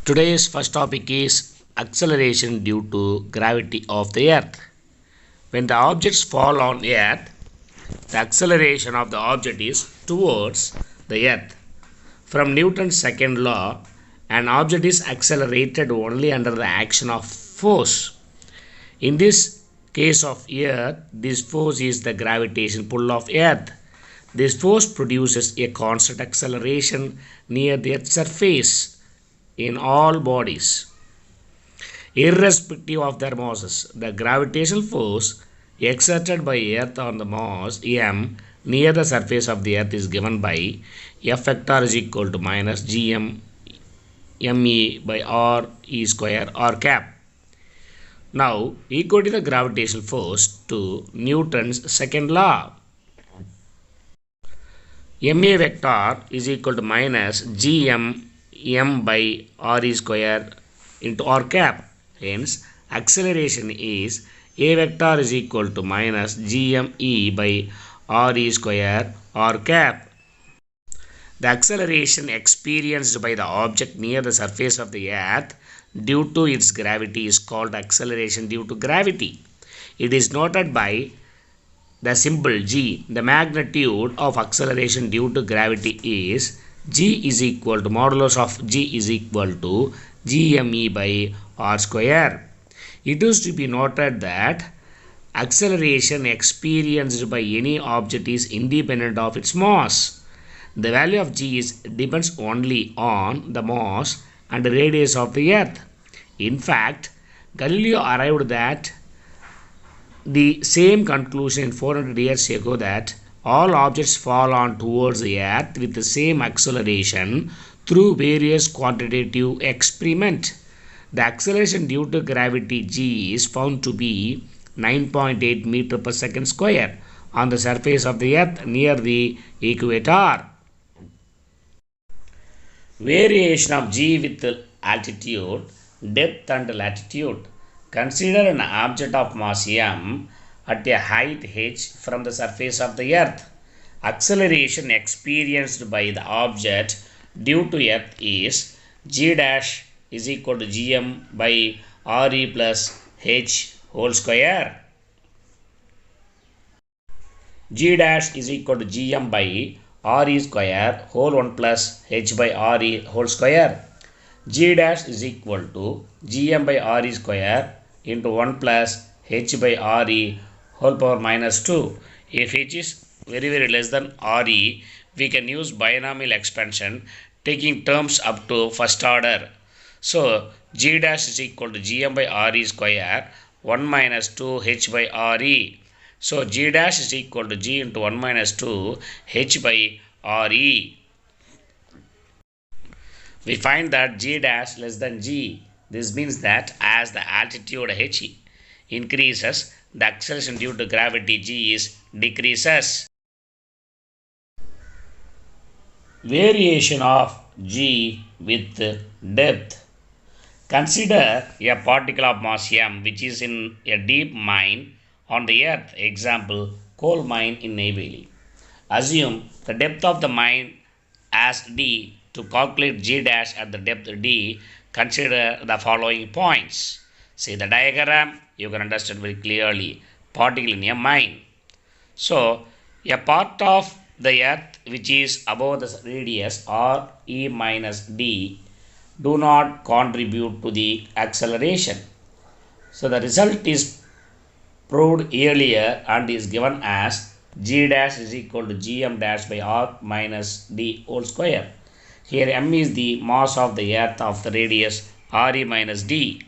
Today's first topic is acceleration due to gravity of the earth. When the objects fall on earth, the acceleration of the object is towards the earth. From Newton's second law, an object is accelerated only under the action of force. In this case of earth, this force is the gravitational pull of earth. This force produces a constant acceleration near the earth's surface in all bodies, irrespective of their masses. The gravitational force exerted by earth on the mass m near the surface of the earth is given by F vector is equal to minus gm me by r e square r cap. Now equal to the gravitational force to Newton's second law. Ma vector is equal to minus gm m by r e square into r cap. Hence, acceleration is a vector is equal to minus gm e by r e square r cap. The acceleration experienced by the object near the surface of the earth due to its gravity is called acceleration due to gravity. It is noted by the symbol g. The magnitude of acceleration due to gravity is g is equal to modulus of g is equal to gme by r square. It is to be noted that acceleration experienced by any object is independent of its mass. The value of g depends only on the mass and radius of the earth. In fact, Galileo arrived at the same conclusion 400 years ago that all objects fall on towards the earth with the same acceleration through various quantitative experiment. The acceleration due to gravity g is found to be 9.8 meter per second square on the surface of the earth near the equator. Variation of g with altitude, depth and latitude. Consider an object of mass m at a height h from the surface of the earth. Acceleration experienced by the object due to earth is g dash is equal to gm by re plus h whole square. G dash is equal to gm by re square whole 1 plus h by re whole square. G dash is equal to gm by re square into 1 plus h by re whole power minus 2. If h is very less than re, we can use binomial expansion taking terms up to first order. So g dash is equal to gm by re square 1 minus 2 h by re. So g dash is equal to g into 1 minus 2 h by re. We find that g dash less than g. This means that as the altitude h increases, the acceleration due to gravity g is decreases. Variation of g with depth. Consider a particle of mass m which is in a deep mine on the earth, example coal mine in Neyveli. Assume the depth of the mine as d. To calculate g dash at the depth d, consider the following points. See the diagram, you can understand very clearly. Particle in a mine. So, a part of the earth which is above the radius r e minus d do not contribute to the acceleration. So, the result is proved earlier and is given as g dash is equal to gm dash by r minus d whole square. Here m is the mass of the earth of the radius re minus d.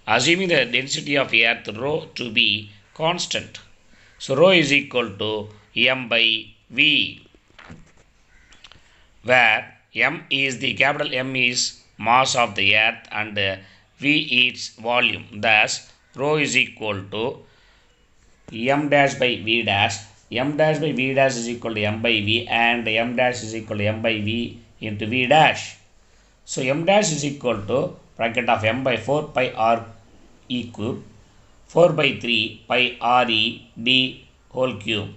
Assuming the density of earth rho to be constant. So rho is equal to m by v, where m is the capital M is mass of the earth and v its volume. Thus rho is equal to m dash by v dash. M dash by v dash is equal to m by v and m dash is equal to m by v into v dash. So m dash is equal to bracket of m by 4 pi r e cube 4 by 3 pi r e d whole cube.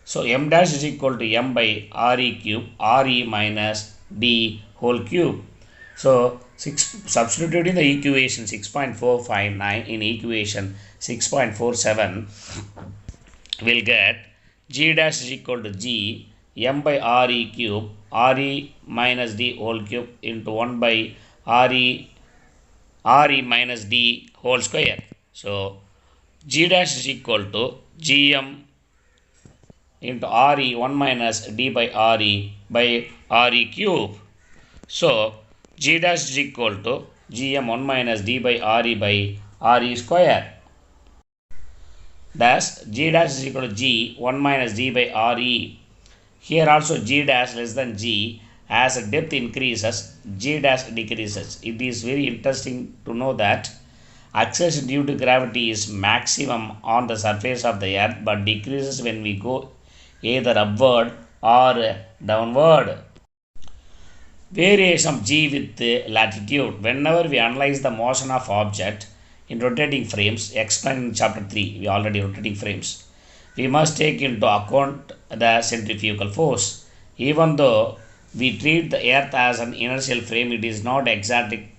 So m dash is equal to m by r e cube r e minus d whole cube. So substituting the equation 6.459 in equation 6.47, we'll get g dash is equal to g m by re cube re minus d whole cube into 1 by re minus d whole square. So g dash is equal to gm into re 1 minus d by re cube. So g dash is equal to gm 1 minus d by re square. Thus g dash is equal to g 1 minus d by re. Here also g dash less than g. As depth increases, g dash decreases. It is very interesting to know that acceleration due to gravity is maximum on the surface of the earth but decreases when we go either upward or downward. Variation of g with latitude. Whenever we analyze the motion of object in rotating frames, explained in chapter 3, we already rotating frames, we must take into account the centrifugal force. Even though we treat the earth as an inertial frame, it is not exactly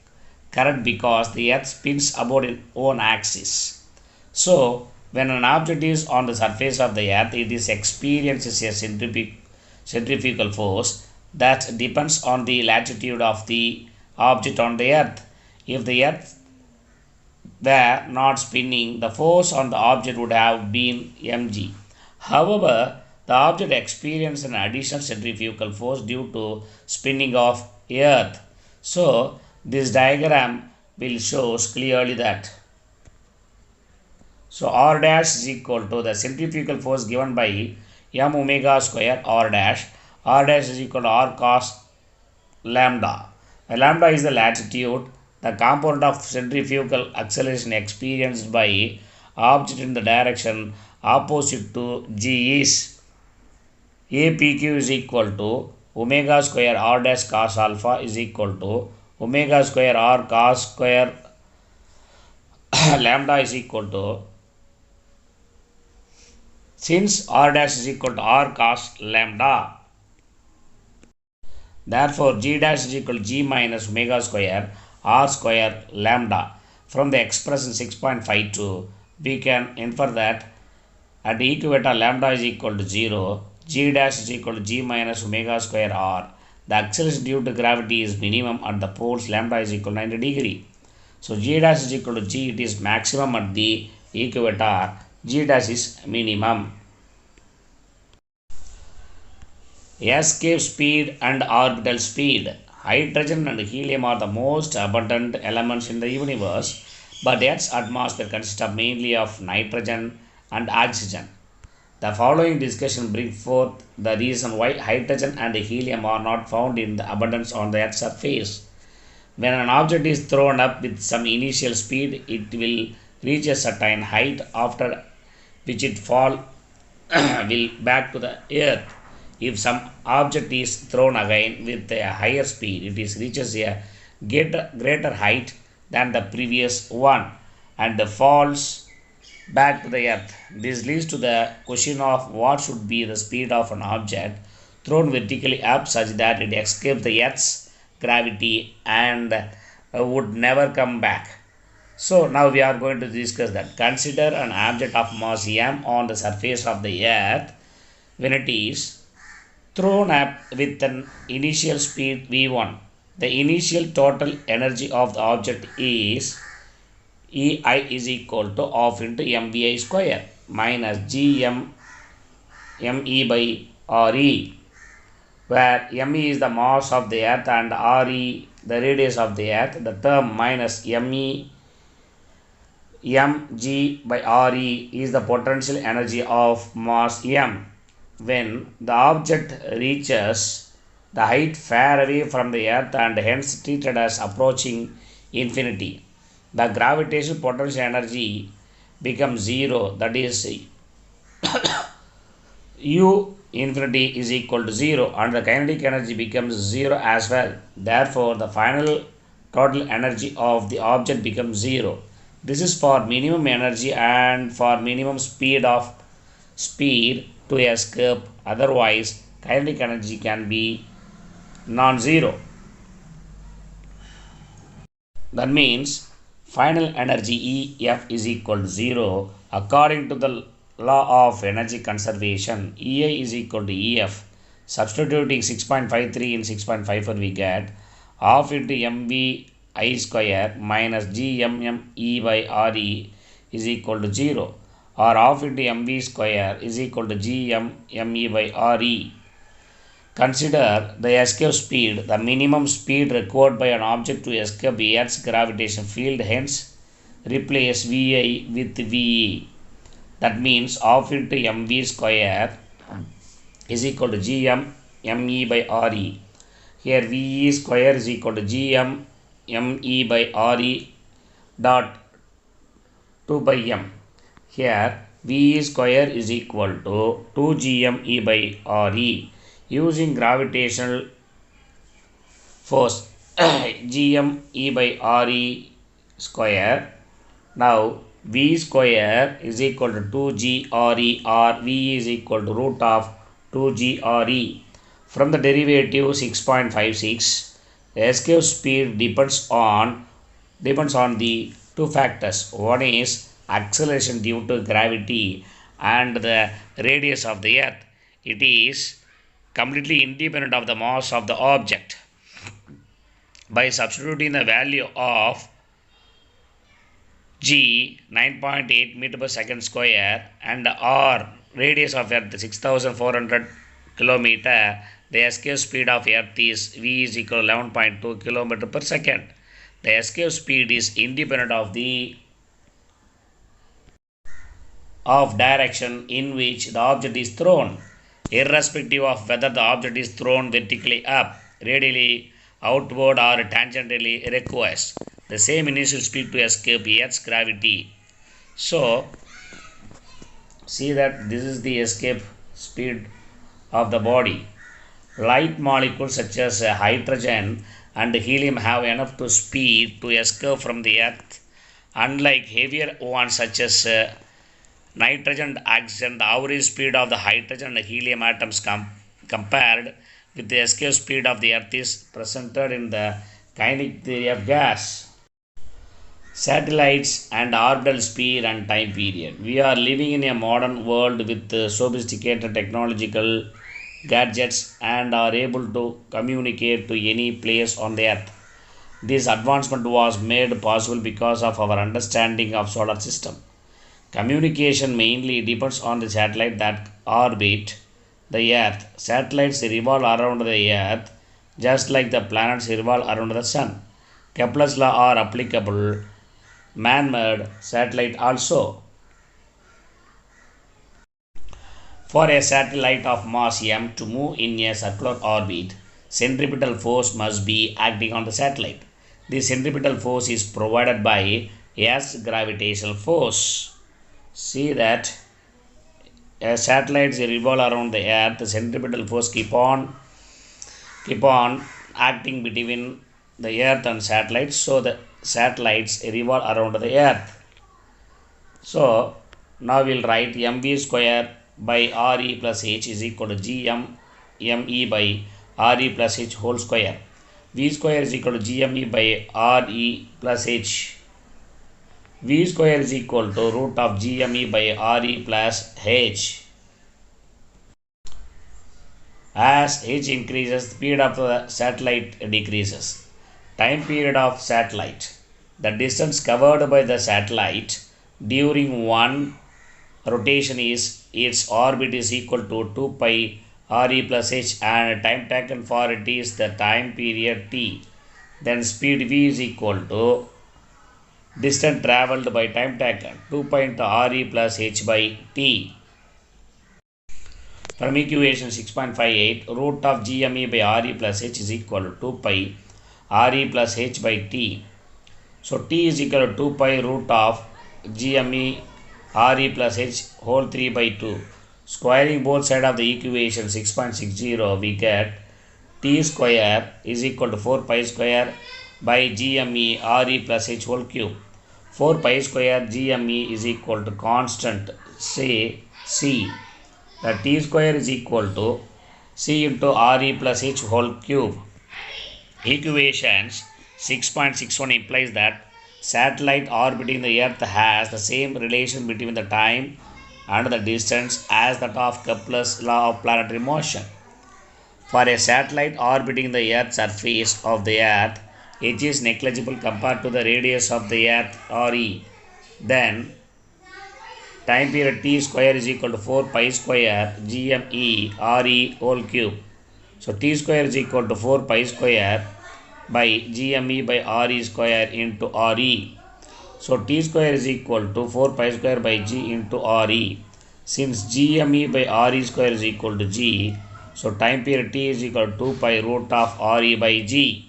correct because the earth spins about its own axis. So when an object is on the surface of the earth, it is experiences a centrifugal force that depends on the latitude of the object on the earth. If the earth were not spinning, the force on the object would have been mg. However, the object experienced an additional centrifugal force due to spinning of earth. So this diagram will shows clearly that. So r dash is equal to the centrifugal force given by m omega square r dash. R dash is equal to r cos lambda. Lambda is the latitude. The component of centrifugal acceleration experienced by object in the direction opposite to g is apq is equal to omega square r dash cos alpha is equal to omega square r cos square lambda is equal to, since r dash is equal to r cos lambda, therefore g dash is equal to g minus omega square r square lambda. From the expression 6.52, we can infer that at equator lambda is equal to 0, g dash is equal to g minus omega square r. The acceleration due to gravity is minimum at the poles lambda is equal to 90 degree. So g dash is equal to g, it is maximum at the equator, g dash is minimum. Escape speed and orbital speed. Hydrogen and helium are the most abundant elements in the universe, but Earth's atmosphere consists of mainly of nitrogen and oxygen. The following discussion brings forth the reason why hydrogen and helium are not found in the abundance on the Earth's surface. When an object is thrown up with some initial speed, it will reach a certain height, after which it fall will back to the earth. If some object is thrown again with a higher speed, it reaches a greater height than the previous one and falls back to the earth. This leads to the question of what should be the speed of an object thrown vertically up such that it escapes the earth's gravity and would never come back. So now we are going to discuss that. Consider an object of mass m on the surface of the earth. When it is thrown up with an initial speed v1, the initial total energy of the object is ei is equal to half into mvi square minus gm me by re, where me is the mass of the earth and re the radius of the earth. The term minus mg by re is the potential energy of mass m. When the object reaches the height far away from the earth and hence treated as approaching infinity, the gravitational potential energy becomes zero, that is u infinity is equal to 0, and the kinetic energy becomes 0 as well. Therefore the final total energy of the object becomes 0. This is for minimum energy and for minimum speed to escape. Otherwise kinetic energy can be non-zero. That means final energy EF is equal to 0 according to the law of energy conservation. EI is equal to EF. Substituting 6.53 in 6.54 we get half into mv I square minus gmme by re is equal to 0, or half into mv square is equal to gmme by re. Consider the escape speed, the minimum speed required by an object to escape Earth's gravitational field, hence replace Vi with Ve. That means half into mv square is equal to gmme by re. Here Ve square is equal to gmme by re dot 2 by m. Here Ve square is equal to 2 gme by re. Using gravitational force gme by re square, now V square is equal to 2 GRE, or V is equal to root of 2 GRE. From the derivative 6.56, the escape speed depends on the two factors. One is acceleration due to gravity and the radius of the earth. It is completely independent of the mass of the object. By substituting the value of g 9.8 meter per second square and r radius of earth 6400 kilometer, the escape speed of earth is v is equal to 11.2 kilometer per second. The escape speed is independent of direction in which the object is thrown, irrespective of whether the object is thrown vertically up, radially outward, or tangentially requires the same initial speed to escape Earth's gravity. So, see that this is the escape speed of the body. Light molecules such as hydrogen and helium have enough to speed to escape from the Earth. Unlike heavier ones such as nitrogen and oxygen, the average speed of the hydrogen and helium atoms compared with the escape speed of the Earth is presented in the kinetic theory of gas. Satellites and orbital speed and time period. We are living in a modern world with sophisticated technological gadgets and are able to communicate to any place on the Earth. This advancement was made possible because of our understanding of solar system. Communication mainly depends on the satellite that orbit the Earth. Satellites revolve around the Earth just like the planets revolve around the Sun. Kepler's law are applicable. Man-made satellite also. For a satellite of mass m to move in a circular orbit, centripetal force must be acting on the satellite. This centripetal force is provided by Earth's gravitational force. See that as satellites revolve around the Earth, the centripetal force keep on acting between the Earth and satellites, so the satellites revolve around the Earth. So now we'll write mv square by re plus h is equal to gme by re plus h whole square. V square is equal to gme by re plus h. V square is equal to root of gme by re plus h. As h increases, the speed of the satellite decreases. Time period of satellite. The distance covered by the satellite during one rotation is its orbit is equal to 2 pi re plus h, and time taken for it is the time period t. Then speed v is equal to distance travelled by time taken 2 pi into re plus h by t. From equation 6.58, root of gme by re plus h is equal to 2 pi re plus h by t. So t is equal to 2 pi root of gme re plus h whole 3 by 2. Squaring both sides of the equation 6.60, we get t square is equal to 4 pi square by gme re plus h whole cube. 4 pi square gme is equal to constant, say c. The t square is equal to c into re plus h whole cube. Equations 6.61 implies that satellite orbiting the Earth has the same relation between the time and the distance as that of Kepler's law of planetary motion. For a satellite orbiting the Earth's surface of the Earth, h is negligible compared to the radius of the Earth RE. Then time period t square is equal to 4 pi square GME RE whole cube. So t square is equal to 4 pi square by GME by RE square into RE. So t square is equal to 4 pi square by G into RE. Since GME by RE square is equal to G, so time period t is equal to 2 pi root of RE by G.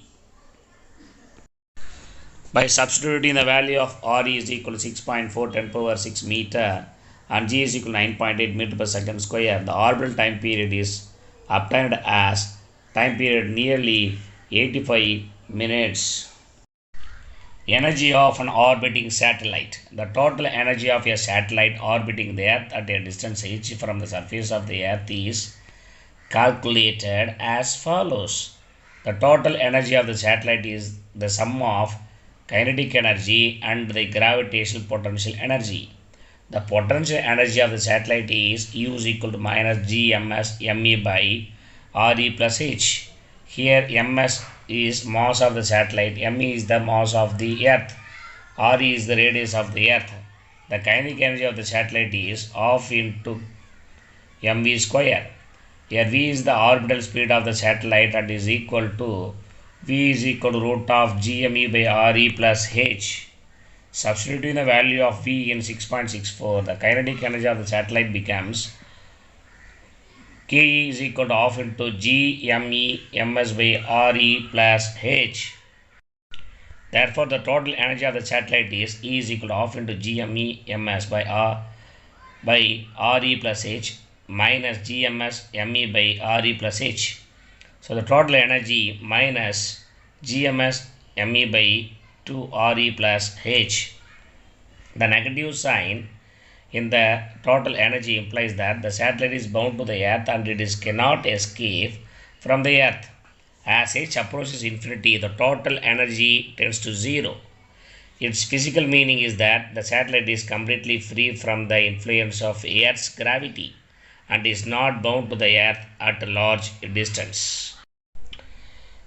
By substituting the value of RE is equal to 6.4 10 power 6 meter and G is equal to 9.8 meter per second square, the orbital time period is obtained as time period nearly 85 minutes. Energy of an orbiting satellite. The total energy of a satellite orbiting the Earth at a distance h from the surface of the Earth is calculated as follows. The total energy of the satellite is the sum of kinetic energy and the gravitational potential energy. The potential energy of the satellite is U is equal to minus Gms Me by Re plus H. Here Ms is mass of the satellite, Me is the mass of the Earth, Re is the radius of the Earth. The kinetic energy of the satellite is half into mv square. Here v is the orbital speed of the satellite and is equal to v is equal to root of Gme by Re plus H. Substituting the value of v in 6.64, the kinetic energy of the satellite becomes Ke is equal to half into Gme ms by Re plus H. Therefore, the total energy of the satellite is E is equal to half into Gme ms by Re plus H minus Gms Me by Re plus H. So, the total energy minus Gms Me by 2 Re plus H. The negative sign in the total energy implies that the satellite is bound to the Earth and it cannot escape from the Earth. As H approaches infinity, the total energy tends to zero. Its physical meaning is that the satellite is completely free from the influence of Earth's gravity and is not bound to the Earth at a large distance.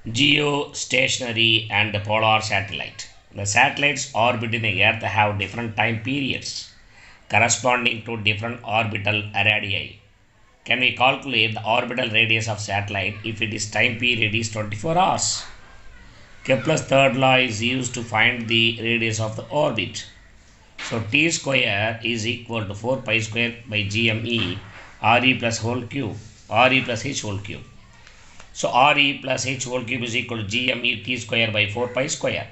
Geostationary and polar satellite. The satellites orbiting the Earth have different time periods corresponding to different orbital radii. Can we calculate the orbital radius of satellite if its time period is 24 hours? Kepler's third law is used to find the radius of the orbit. So t square is equal to 4 pi square by Gme Re plus whole cube, Re plus H whole cube. So Re plus H whole cube is equal to Gme t square by 4 pi square.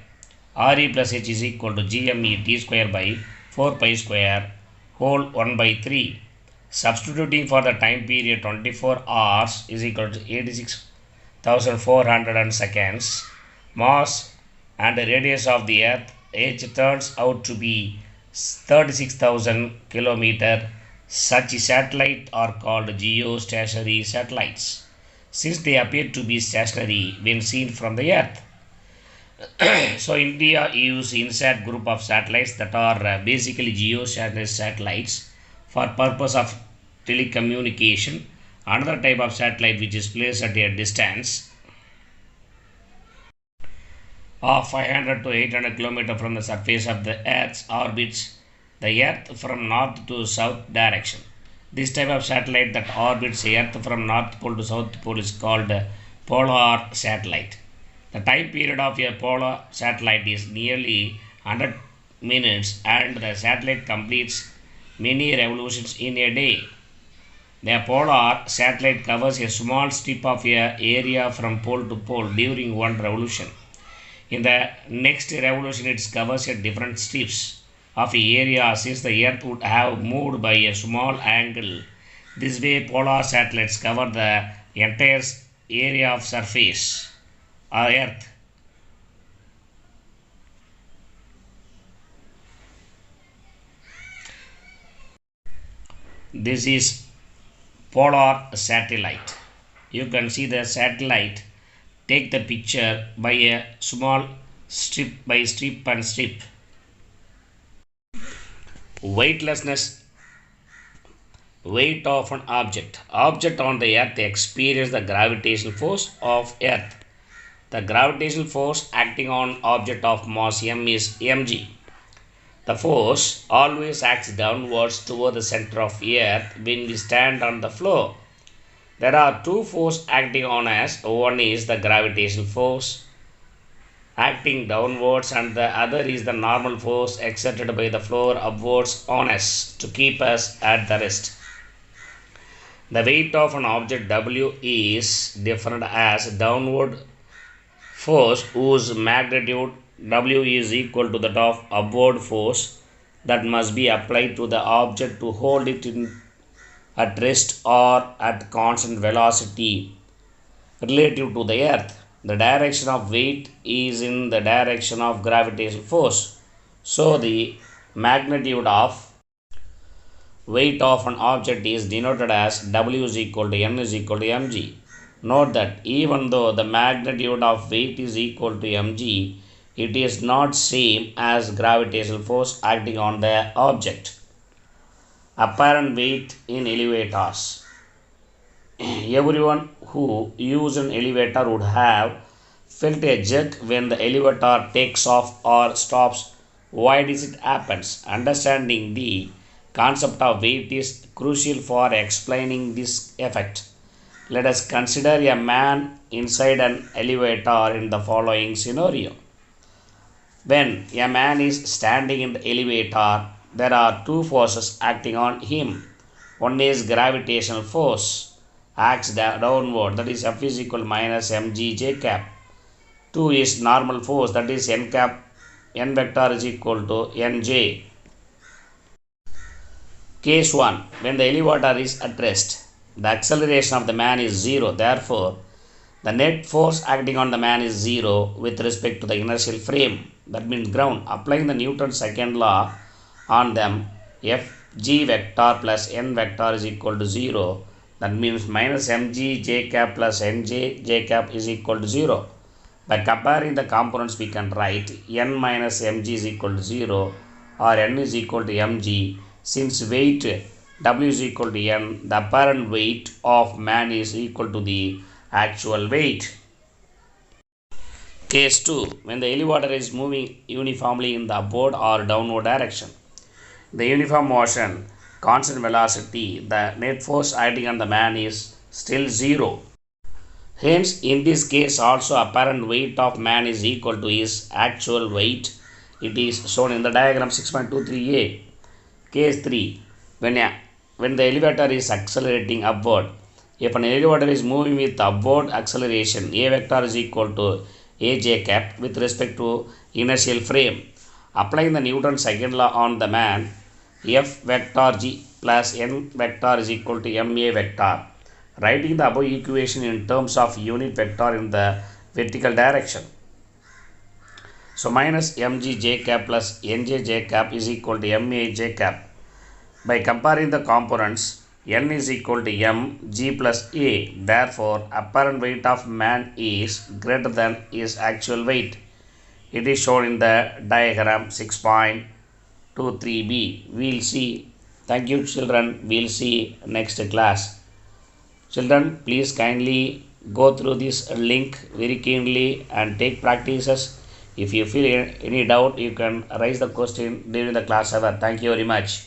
Re plus H is equal to Gme t square by 4 pi square whole 1 by 3. Substituting for the time period 24 hours is equal to 86,400 seconds. Mass and the radius of the Earth H turns out to be 36,000 km. Such satellites are called geostationary satellites, since they appear to be stationary when seen from the Earth. So India uses INSAT group of satellites that are basically geostationary satellites for purpose of telecommunication. Another type of satellite which is placed at a distance of 500 to 800 km from the surface of the Earth orbits the Earth from north to south direction. This type of satellite that orbits the Earth from north pole to south pole is called polar satellite. The time period of a polar satellite is nearly 100 minutes and the satellite completes many revolutions in a day. The polar satellite covers a small strip of a area from pole to pole during one revolution. In the next revolution, it covers a different strips of a area since the Earth would have moved by a small angle. This way, polar satellites cover the entire area of surface of Earth. This is polar satellite. You can see the satellite take the picture by a small strip by strip and strip. Weightlessness, weight of an object. Object on the earth experience the gravitational force of earth. The gravitational force acting on object of mass m is mg. The force always acts downwards toward the center of earth when we stand on the floor. There are two forces acting on us. One is the gravitational force acting downwards and the other is the normal force exerted by the floor upwards on us to keep us at the rest. The weight of an object W is defined as downward force whose magnitude W is equal to that of upward force that must be applied to the object to hold it at rest or at constant velocity relative to the earth. The direction of weight is in the direction of gravitational force. So the magnitude of weight of an object is denoted as W is equal to N is equal to mg. Note that even though the magnitude of weight is equal to mg, it is not same as gravitational force acting on the object. Apparent weight in elevators. Everyone who uses an elevator would have felt a jerk when the elevator takes off or stops. Why does it happen? Understanding the concept of weight is crucial for explaining this effect. Let us consider a man inside an elevator in the following scenario. When a man is standing in the elevator, there are two forces acting on him. One is gravitational force, acts downward, that is F is equal to minus mg j cap. Two is normal force, that is n cap, n vector is equal to nj. Case 1. When the elevator is at rest, the acceleration of the man is 0. Therefore, the net force acting on the man is 0 with respect to the inertial frame, that means ground. Applying the Newton's second law on them, Fg vector plus n vector is equal to 0. That means minus mg j cap plus nj j cap is equal to 0. By comparing the components, we can write n minus mg is equal to 0 or n is equal to mg. Since weight W is equal to n, the apparent weight of man is equal to the actual weight. Case 2. When the elevator is moving uniformly in the upward or downward direction. The uniform motion, constant velocity, the net force acting on the man is still 0. Hence, in this case also apparent weight of man is equal to his actual weight. It is shown in the diagram 6.23a. Case 3. When the elevator is accelerating upward. If an elevator is moving with upward acceleration, A vector is equal to aj cap with respect to inertial frame. Applying the Newton's second law on the man, F vector g plus n vector is equal to ma vector. Writing the above equation in terms of unit vector in the vertical direction. So minus mg j cap plus nj j cap is equal to ma j cap. By comparing the components, n is equal to m g plus a. Therefore, apparent weight of man is greater than his actual weight. It is shown in the diagram 6.23b. We'll see. Thank you, children. We'll see next class. Children, please kindly go through this link very keenly and take practices. If you feel any doubt, you can raise the question during the class hour. Thank you very much.